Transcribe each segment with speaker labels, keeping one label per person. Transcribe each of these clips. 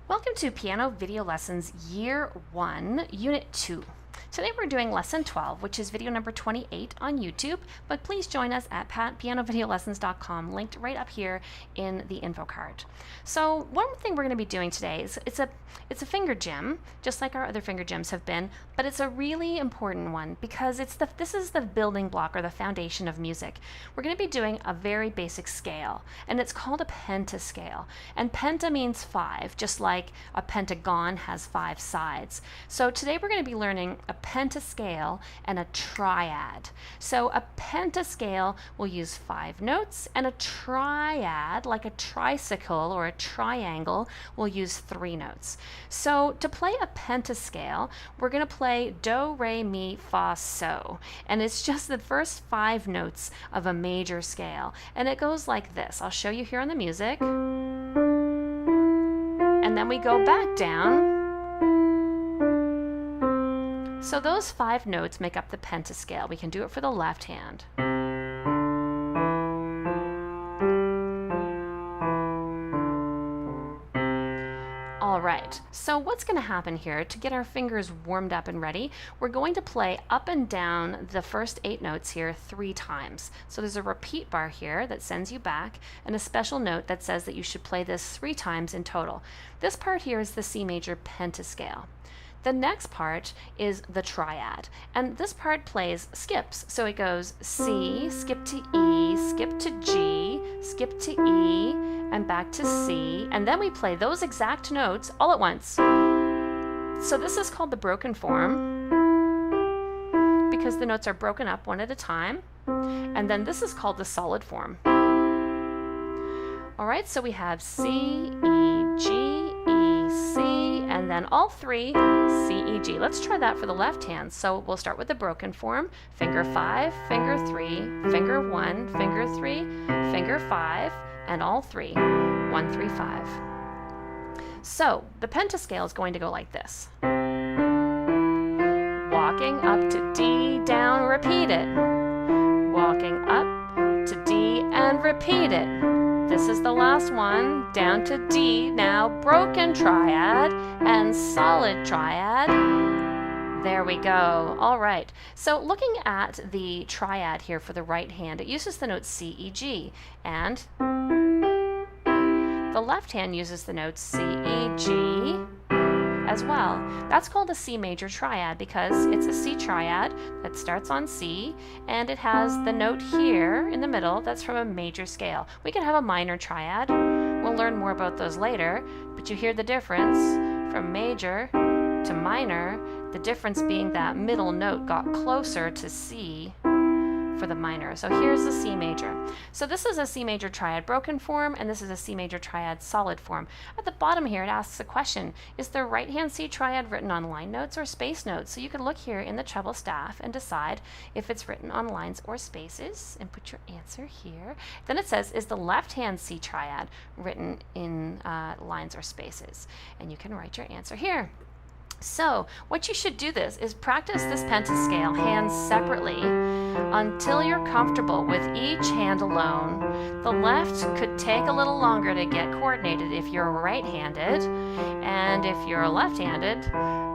Speaker 1: Welcome to Piano Video Lessons Year 1, Unit 2. Today we're doing Lesson 12, which is video number 28 on YouTube, but please join us at pianovideolessons.com, linked right up here in the info card. So one thing we're going to be doing today is it's a finger gym, just like our other finger gyms have been, but it's a really important one because this is the building block or the foundation of music. We're going to be doing a very basic scale, and it's called a pentascale. And penta means 5, just like a pentagon has 5 sides. So today we're going to be learning a pentascale and a triad. So a pentascale will use 5 notes, and a triad, like a tricycle or a triangle, will use 3 notes. So to play a pentascale, we're going to play do, re, mi, fa, so. And it's just the first 5 notes of a major scale. And it goes like this. I'll show you here on the music. And then we go back down. So those 5 notes make up the pentascale. We can do it for the left hand. All right, so what's going to happen here to get our fingers warmed up and ready? We're going to play up and down the first 8 notes here 3 times. So there's a repeat bar here that sends you back, and a special note that says that you should play this 3 times in total. This part here is the C major pentascale. The next part is the triad, and this part plays skips. So it goes C, skip to E, skip to G, skip to E, and back to C, and then we play those exact notes all at once. So this is called the broken form because the notes are broken up one at a time, and then this is called the solid form. All right, so we have C, E, G, E, C, and then all 3 C, E, G. Let's try that for the left hand. So we'll start with the broken form. Finger 5, finger 3, finger 1, finger 3, finger 5, and all 3. 1, 3, 5. So the pentascale is going to go like this. Walking up to D, down, repeat it. Walking up to D and repeat it. This is the last one, down to D, now broken triad and solid triad. There we go. All right. So looking at the triad here for the right hand, it uses the note C, E, G, and the left hand uses the notes C, E, G as well. That's called a C major triad because it's a C triad that starts on C, and it has the note here in the middle that's from a major scale. We could have a minor triad. We'll learn more about those later, but you hear the difference from major to minor, the difference being that middle note got closer to C for the minor. So here's the C major. So this is a C major triad broken form, and this is a C major triad solid form. At the bottom here, it asks a question: is the right hand C triad written on line notes or space notes? So you can look here in the treble staff and decide if it's written on lines or spaces and put your answer here. Then it says, is the left hand C triad written in lines or spaces? And you can write your answer here. So what you should do is practice this pentascale hands separately until you're comfortable with each hand alone. The left could take a little longer to get coordinated if you're right-handed, and if you're left-handed,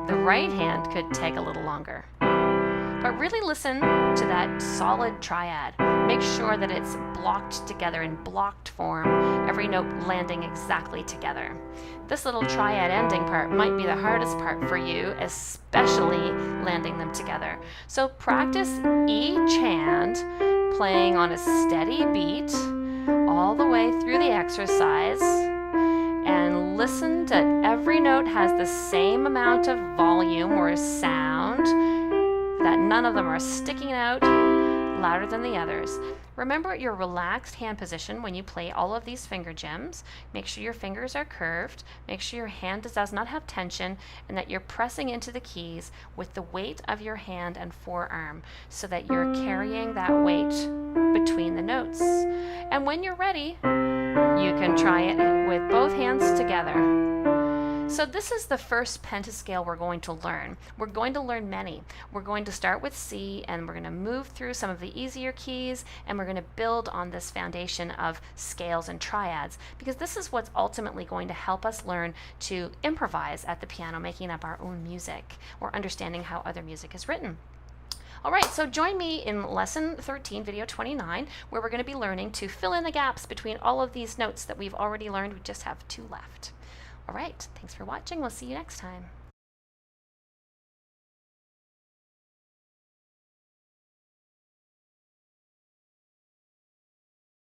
Speaker 1: the right hand could take a little longer. But really listen to that solid triad. Make sure that it's blocked together in blocked form, every note landing exactly together. This little triad ending part might be the hardest part for you, especially landing them together. So practice each hand playing on a steady beat all the way through the exercise, and listen to every note has the same amount of volume or sound, that none of them are sticking out louder than the others. Remember your relaxed hand position when you play all of these finger gems. Make sure your fingers are curved, make sure your hand does not have tension, and that you're pressing into the keys with the weight of your hand and forearm so that you're carrying that weight between the notes. And when you're ready, you can try it with both hands together. So this is the first pentascale we're going to learn. We're going to learn many. We're going to start with C, and we're going to move through some of the easier keys, and we're going to build on this foundation of scales and triads, because this is what's ultimately going to help us learn to improvise at the piano, making up our own music or understanding how other music is written. All right, so join me in lesson 13, video 29, where we're going to be learning to fill in the gaps between all of these notes that we've already learned. We just have 2 left. All right, thanks for watching. We'll see you next time.